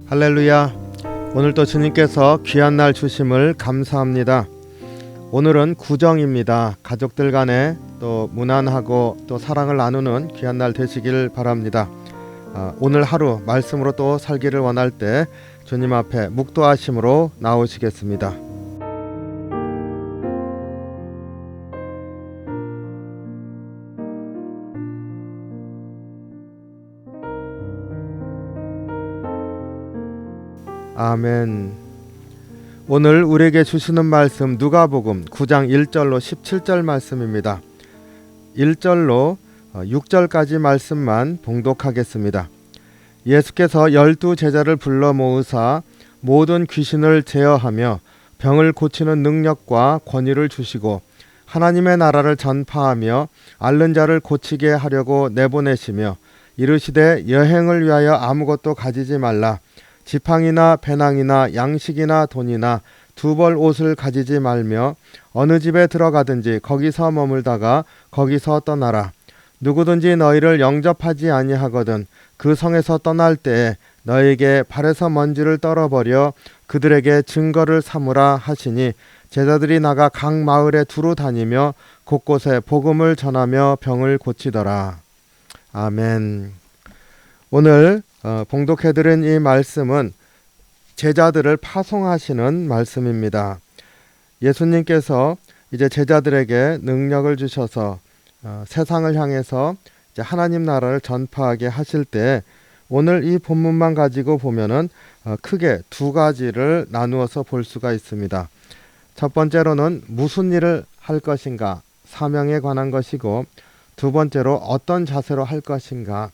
할렐루야. 오늘도 주님께서 귀한 날 주심을 감사합니다. 오늘은 구정입니다. 가족들 간에 또 무난하고 또 사랑을 나누는 귀한 날 되시길 바랍니다. 오늘 하루 말씀으로 또 살기를 원할 때 주님 앞에 묵도하심으로 나오시겠습니다. 아멘. 오늘 우리에게 주시는 말씀 누가복음 9장 1절로 17절 말씀입니다. 1절로 6절까지 말씀만 봉독하겠습니다. 예수께서 12 제자를 불러 모으사 모든 귀신을 제어하며 병을 고치는 능력과 권위를 주시고 하나님의 나라를 전파하며 앓는 자를 고치게 하려고 내보내시며 이르시되 여행을 위하여 아무것도 가지지 말라. 지팡이나 배낭이나 양식이나 돈이나 두 벌 옷을 가지지 말며 어느 집에 들어가든지 거기서 머물다가 거기서 떠나라. 누구든지 너희를 영접하지 아니하거든 그 성에서 떠날 때에 너희에게 발에서 먼지를 떨어버려 그들에게 증거를 삼으라 하시니 제자들이 나가 각 마을에 두루 다니며 곳곳에 복음을 전하며 병을 고치더라. 아멘. 오늘 봉독해드린 이 말씀은 제자들을 파송하시는 말씀입니다. 예수님께서 이제 제자들에게 능력을 주셔서 세상을 향해서 이제 하나님 나라를 전파하게 하실 때 오늘 이 본문만 가지고 보면은 크게 두 가지를 나누어서 볼 수가 있습니다. 첫 번째로는 무슨 일을 할 것인가, 사명에 관한 것이고, 두 번째로 어떤 자세로 할 것인가,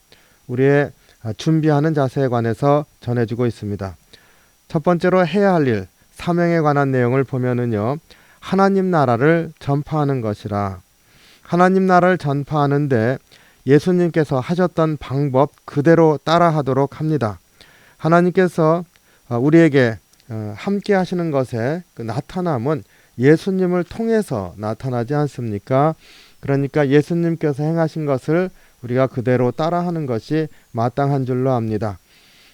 우리의 준비하는 자세에 관해서 전해주고 있습니다. 첫 번째로 해야 할 일, 사명에 관한 내용을 보면은요, 하나님 나라를 전파하는 것이라. 하나님 나라를 전파하는데 예수님께서 하셨던 방법 그대로 따라하도록 합니다. 하나님께서 우리에게 함께 하시는 것의 그 나타남은 예수님을 통해서 나타나지 않습니까? 그러니까 예수님께서 행하신 것을 우리가 그대로 따라하는 것이 마땅한 줄로 압니다.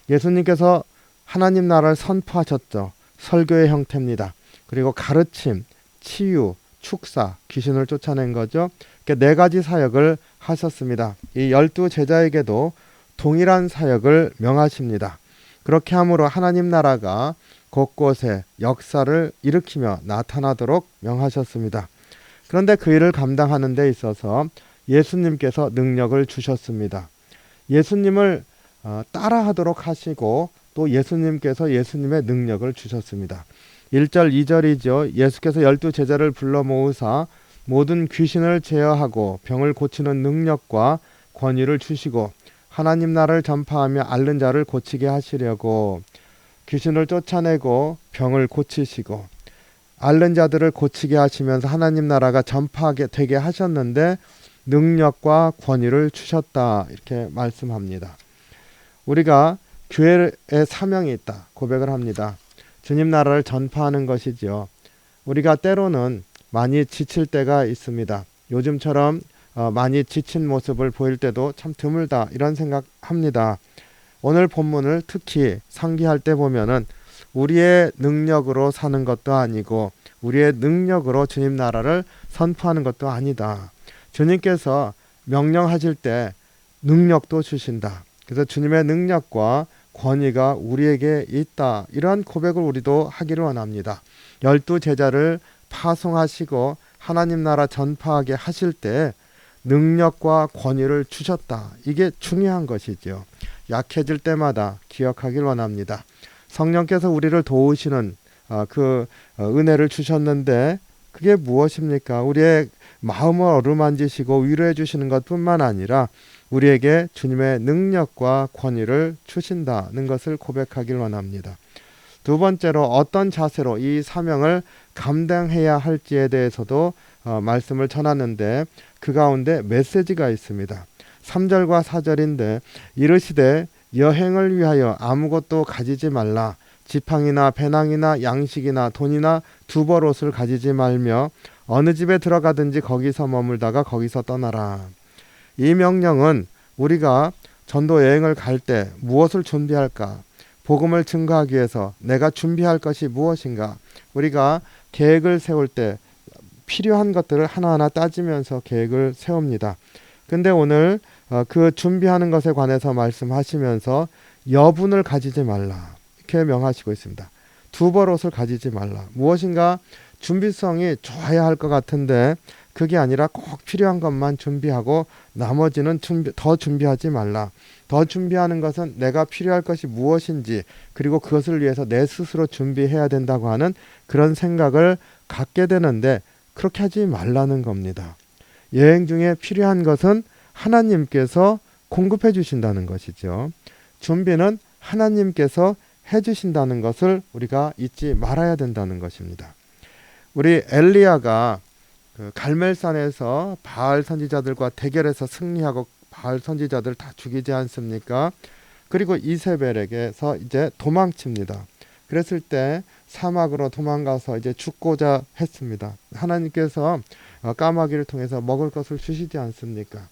예수님께서 하나님 나라를 선포하셨죠. 설교의 형태입니다. 그리고 가르침, 치유, 축사, 귀신을 쫓아낸 거죠. 이렇게 네 가지 사역을 하셨습니다. 이 12 제자에게도 동일한 사역을 명하십니다. 그렇게 함으로 하나님 나라가 곳곳에 역사를 일으키며 나타나도록 명하셨습니다. 그런데 그 일을 감당하는 데 있어서 예수님께서 능력을 주셨습니다. 예수님을 따라하도록 하시고 또 예수님께서 예수님의 능력을 주셨습니다. 1절 2절이죠. 예수께서 12 제자를 불러 모으사 모든 귀신을 제어하고 병을 고치는 능력과 권위를 주시고 하나님 나라를 전파하며 앓는 자를 고치게 하시려고 귀신을 쫓아내고 병을 고치시고 앓는 자들을 고치게 하시면서 하나님 나라가 전파하게 되게 하셨는데 능력과 권위를 주셨다, 이렇게 말씀합니다. 우리가 교회의 사명이 있다 고백을 합니다. 주님 나라를 전파하는 것이죠. 우리가 때로는 많이 지칠 때가 있습니다. 요즘처럼 많이 지친 모습을 보일 때도 참 드물다, 이런 생각합니다. 오늘 본문을 특히 상기할 때 보면은 우리의 능력으로 사는 것도 아니고 우리의 능력으로 주님 나라를 선포하는 것도 아니다. 주님께서 명령하실 때 능력도 주신다. 그래서 주님의 능력과 권위가 우리에게 있다. 이러한 고백을 우리도 하기를 원합니다. 12 제자를 파송하시고 하나님 나라 전파하게 하실 때 능력과 권위를 주셨다. 이게 중요한 것이죠. 약해질 때마다 기억하길 원합니다. 성령께서 우리를 도우시는 그 은혜를 주셨는데 그게 무엇입니까? 우리의 마음을 어루만지시고 위로해 주시는 것뿐만 아니라 우리에게 주님의 능력과 권위를 주신다는 것을 고백하길 원합니다. 두 번째로 어떤 자세로 이 사명을 감당해야 할지에 대해서도 말씀을 전하는데 그 가운데 메시지가 있습니다. 3절과 4절인데 이르시되 여행을 위하여 아무것도 가지지 말라. 지팡이나 배낭이나 양식이나 돈이나 두 벌 옷을 가지지 말며 어느 집에 들어가든지 거기서 머물다가 거기서 떠나라. 이 명령은 우리가 전도 여행을 갈 때 무엇을 준비할까? 복음을 증거하기 위해서 내가 준비할 것이 무엇인가? 우리가 계획을 세울 때 필요한 것들을 하나하나 따지면서 계획을 세웁니다. 근데 오늘 그 준비하는 것에 관해서 말씀하시면서 여분을 가지지 말라 이렇게 명하시고 있습니다. 두벌옷을 가지지 말라. 무엇인가 준비성이 좋아야 할 것 같은데 그게 아니라 꼭 필요한 것만 준비하고 나머지는 더 준비하지 말라. 더 준비하는 것은 내가 필요할 것이 무엇인지 그리고 그것을 위해서 내 스스로 준비해야 된다고 하는 그런 생각을 갖게 되는데 그렇게 하지 말라는 겁니다. 여행 중에 필요한 것은 하나님께서 공급해 주신다는 것이죠. 준비는 하나님께서 해 주신다는 것을 우리가 잊지 말아야 된다는 것입니다. 우리 엘리야가 그 갈멜산에서 바알 선지자들과 대결해서 승리하고 바알 선지자들 다 죽이지 않습니까? 그리고 이세벨에게서 이제 도망칩니다. 그랬을 때 사막으로 도망가서 이제 죽고자 했습니다. 하나님께서 까마귀를 통해서 먹을 것을 주시지 않습니까?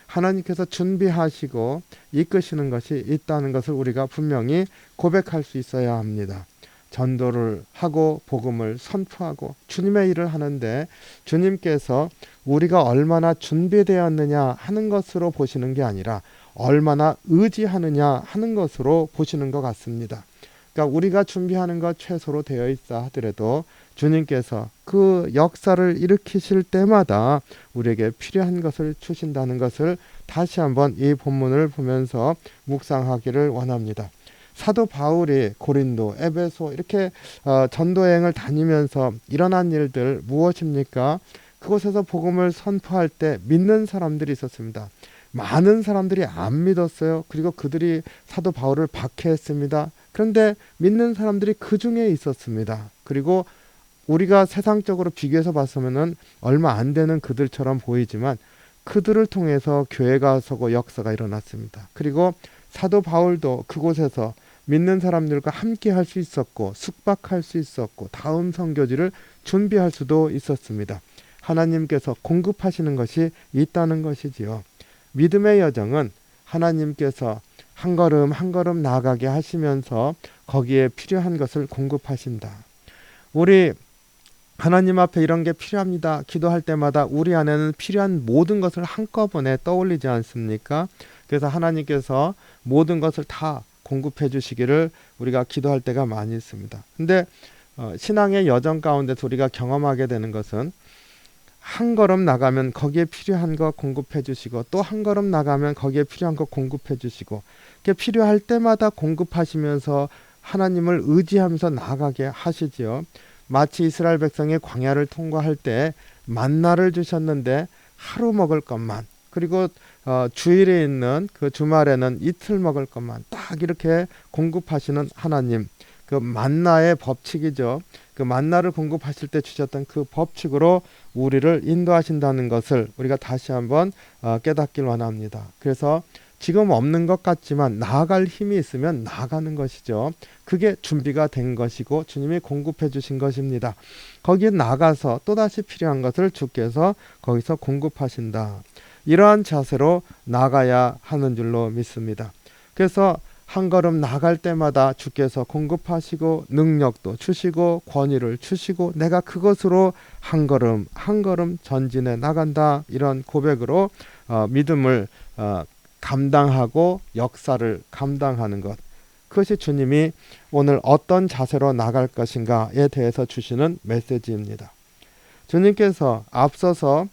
하나님께서 준비하시고 이끄시는 것이 있다는 것을 우리가 분명히 고백할 수 있어야 합니다. 전도를 하고 복음을 선포하고 주님의 일을 하는데 주님께서 우리가 얼마나 준비되었느냐 하는 것으로 보시는 게 아니라 얼마나 의지하느냐 하는 것으로 보시는 것 같습니다. 그러니까 우리가 준비하는 것 최소로 되어 있어 하더라도 주님께서 그 역사를 일으키실 때마다 우리에게 필요한 것을 주신다는 것을 다시 한번 이 본문을 보면서 묵상하기를 원합니다. 사도 바울이 고린도, 에베소 이렇게 전도여행을 다니면서 일어난 일들 무엇입니까? 그곳에서 복음을 선포할 때 믿는 사람들이 있었습니다. 많은 사람들이 안 믿었어요. 그리고 그들이 사도 바울을 박해했습니다. 그런데 믿는 사람들이 그 중에 있었습니다. 그리고 우리가 세상적으로 비교해서 봤으면 얼마 안 되는 그들처럼 보이지만 그들을 통해서 교회가 서고 역사가 일어났습니다. 그리고 사도 바울도 그곳에서 믿는 사람들과 함께 할 수 있었고 숙박할 수 있었고 다음 선교지를 준비할 수도 있었습니다. 하나님께서 공급하시는 것이 있다는 것이지요. 믿음의 여정은 하나님께서 한 걸음 한 걸음 나아가게 하시면서 거기에 필요한 것을 공급하신다. 우리 하나님 앞에 이런 게 필요합니다. 기도할 때마다 우리 안에는 필요한 모든 것을 한꺼번에 떠올리지 않습니까? 그래서 하나님께서 모든 것을 다 공급해 주시기를 우리가 기도할 때가 많이 있습니다. 근데 신앙의 여정 가운데서 우리가 경험하게 되는 것은 한 걸음 나가면 거기에 필요한 거 공급해 주시고 또 한 걸음 나가면 거기에 필요한 거 공급해 주시고 필요할 때마다 공급하시면서 하나님을 의지하면서 나아가게 하시지요. 마치 이스라엘 백성이 광야를 통과할 때 만나를 주셨는데 하루 먹을 것만 그리고 주일에 있는 그 주말에는 이틀 먹을 것만 딱 이렇게 공급하시는 하나님, 그 만나의 법칙이죠. 그 만나를 공급하실 때 주셨던 그 법칙으로 우리를 인도하신다는 것을 우리가 다시 한번 깨닫길 원합니다. 그래서 지금 없는 것 같지만 나아갈 힘이 있으면 나아가는 것이죠. 그게 준비가 된 것이고 주님이 공급해 주신 것입니다. 거기에 나가서 또다시 필요한 것을 주께서 거기서 공급하신다. 이러한 자세로 나가야 하는 줄로 믿습니다. 그래서 한 걸음 나갈 때마다 주께서 공급하시고 능력도 주시고 권위를 주시고 내가 그것으로 한 걸음 한 걸음 전진해 나간다. 이런 고백으로 믿음을 감당하고 역사를 감당하는 것. 그것이 주님이 오늘 어떤 자세로 나갈 것인가에 대해서 주시는 메시지입니다. 주님께서 앞서서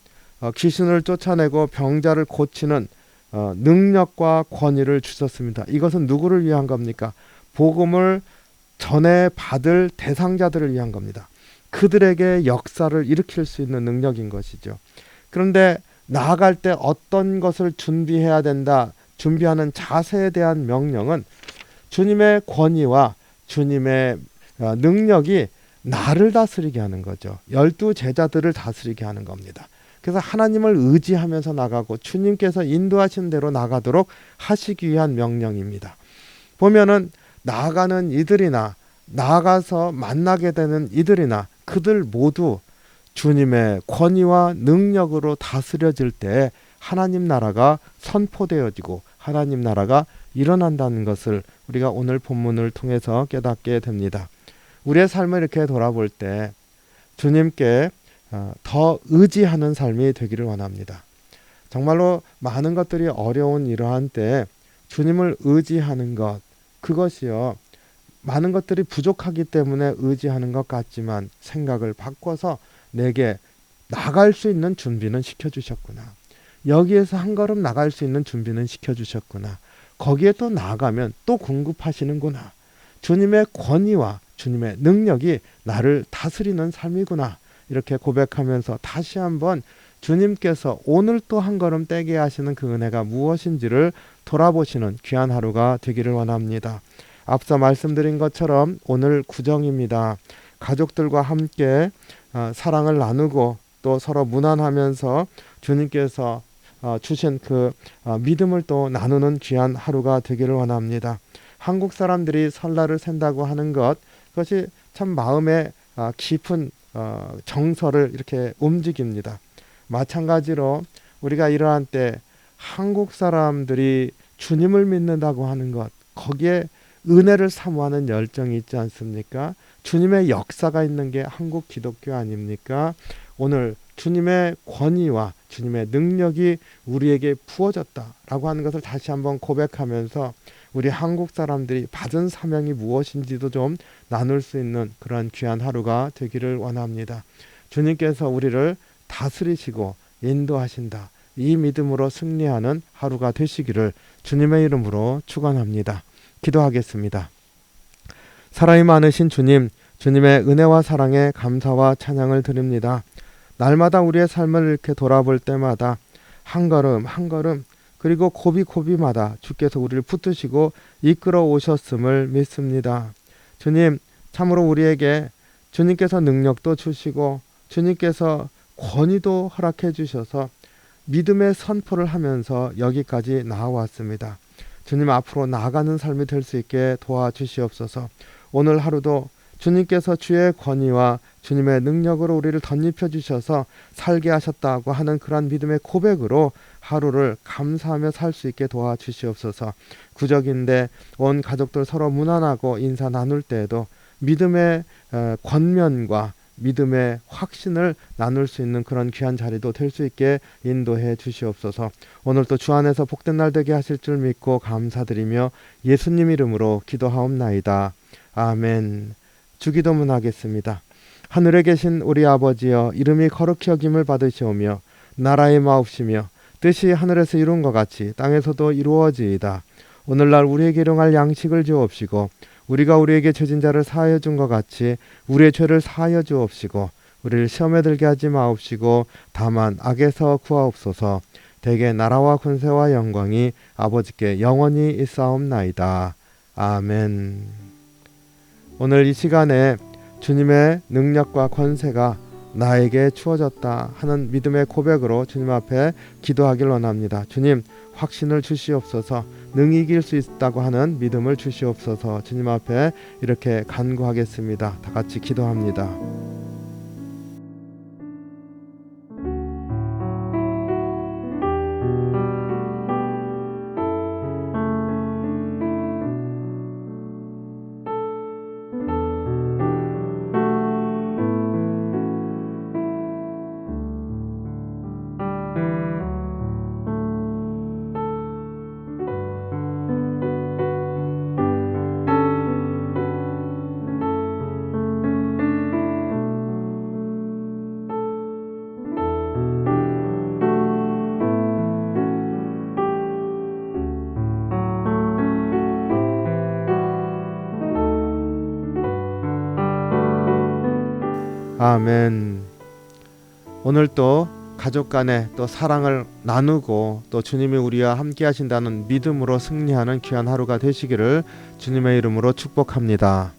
귀신을 쫓아내고 병자를 고치는 능력과 권위를 주셨습니다. 이것은 누구를 위한 겁니까? 복음을 전해 받을 대상자들을 위한 겁니다. 그들에게 역사를 일으킬 수 있는 능력인 것이죠. 그런데 나아갈 때 어떤 것을 준비해야 된다, 준비하는 자세에 대한 명령은 주님의 권위와 주님의 능력이 나를 다스리게 하는 거죠. 12 제자들을 다스리게 하는 겁니다. 그래서 하나님을 의지하면서 나가고 주님께서 인도하신 대로 나가도록 하시기 위한 명령입니다. 보면은 나아가는 이들이나 나아가서 만나게 되는 이들이나 그들 모두 주님의 권위와 능력으로 다스려질 때 하나님 나라가 선포되어지고 하나님 나라가 일어난다는 것을 우리가 오늘 본문을 통해서 깨닫게 됩니다. 우리의 삶을 이렇게 돌아볼 때 주님께 더 의지하는 삶이 되기를 원합니다. 정말로 많은 것들이 어려운 이러한 때 주님을 의지하는 것, 그것이요, 많은 것들이 부족하기 때문에 의지하는 것 같지만 생각을 바꿔서 내게 나갈 수 있는 준비는 시켜주셨구나. 여기에서 한 걸음 나갈 수 있는 준비는 시켜주셨구나. 거기에 또 나아가면 또 공급하시는구나. 주님의 권위와 주님의 능력이 나를 다스리는 삶이구나. 이렇게 고백하면서 다시 한번 주님께서 오늘 또 한 걸음 떼게 하시는 그 은혜가 무엇인지를 돌아보시는 귀한 하루가 되기를 원합니다. 앞서 말씀드린 것처럼 오늘 구정입니다. 가족들과 함께 사랑을 나누고 또 서로 문안하면서 주님께서 주신 그 믿음을 또 나누는 귀한 하루가 되기를 원합니다. 한국 사람들이 설날을 샌다고 하는 것, 그것이 참 마음에 깊은 정서를 이렇게 움직입니다. 마찬가지로 우리가 이러한 때 한국 사람들이 주님을 믿는다고 하는 것, 거기에 은혜를 사모하는 열정이 있지 않습니까? 주님의 역사가 있는 게 한국 기독교 아닙니까? 오늘 주님의 권위와 주님의 능력이 우리에게 부어졌다라고 하는 것을 다시 한번 고백하면서 우리 한국 사람들이 받은 사명이 무엇인지도 좀 나눌 수 있는 그런 귀한 하루가 되기를 원합니다. 주님께서 우리를 다스리시고 인도하신다. 이 믿음으로 승리하는 하루가 되시기를 주님의 이름으로 축원합니다. 기도하겠습니다. 사랑이 많으신 주님, 주님의 은혜와 사랑에 감사와 찬양을 드립니다. 날마다 우리의 삶을 이렇게 돌아볼 때마다 한 걸음 한 걸음 그리고 고비고비마다 주께서 우리를 붙드시고 이끌어 오셨음을 믿습니다. 주님, 참으로 우리에게 주님께서 능력도 주시고 주님께서 권위도 허락해 주셔서 믿음의 선포를 하면서 여기까지 나아왔습니다. 주님, 앞으로 나아가는 삶이 될 수 있게 도와주시옵소서. 오늘 하루도 주님께서 주의 권위와 주님의 능력으로 우리를 덧입혀 주셔서 살게 하셨다고 하는 그러한 믿음의 고백으로 하루를 감사하며 살 수 있게 도와주시옵소서. 구적인데 온 가족들 서로 문안하고 인사 나눌 때에도 믿음의 권면과 믿음의 확신을 나눌 수 있는 그런 귀한 자리도 될 수 있게 인도해 주시옵소서. 오늘 또 주 안에서 복된 날 되게 하실 줄 믿고 감사드리며 예수님 이름으로 기도하옵나이다. 아멘. 주기도문 하겠습니다. 하늘에 계신 우리 아버지여, 이름이 거룩히 여김을 받으시오며 나라의 마옵시며 뜻이 하늘에서 이룬 것 같이 땅에서도 이루어지이다. 오늘날 우리에게 일용할 양식을 주옵시고 우리가 우리에게 죄진 자를 사하여 준 것 같이 우리의 죄를 사하여 주옵시고 우리를 시험에 들게 하지 마옵시고 다만 악에서 구하옵소서. 대개 나라와 권세와 영광이 아버지께 영원히 있사옵나이다. 아멘. 오늘 이 시간에 주님의 능력과 권세가 나에게 주어졌다 하는 믿음의 고백으로 주님 앞에 기도하길 원합니다. 주님, 확신을 주시옵소서. 능히 이길 수 있다고 하는 믿음을 주시옵소서. 주님 앞에 이렇게 간구하겠습니다. 다 같이 기도합니다. 아멘. 오늘 또 가족 간에 또 사랑을 나누고 또 주님이 우리와 함께 하신다는 믿음으로 승리하는 귀한 하루가 되시기를 주님의 이름으로 축복합니다.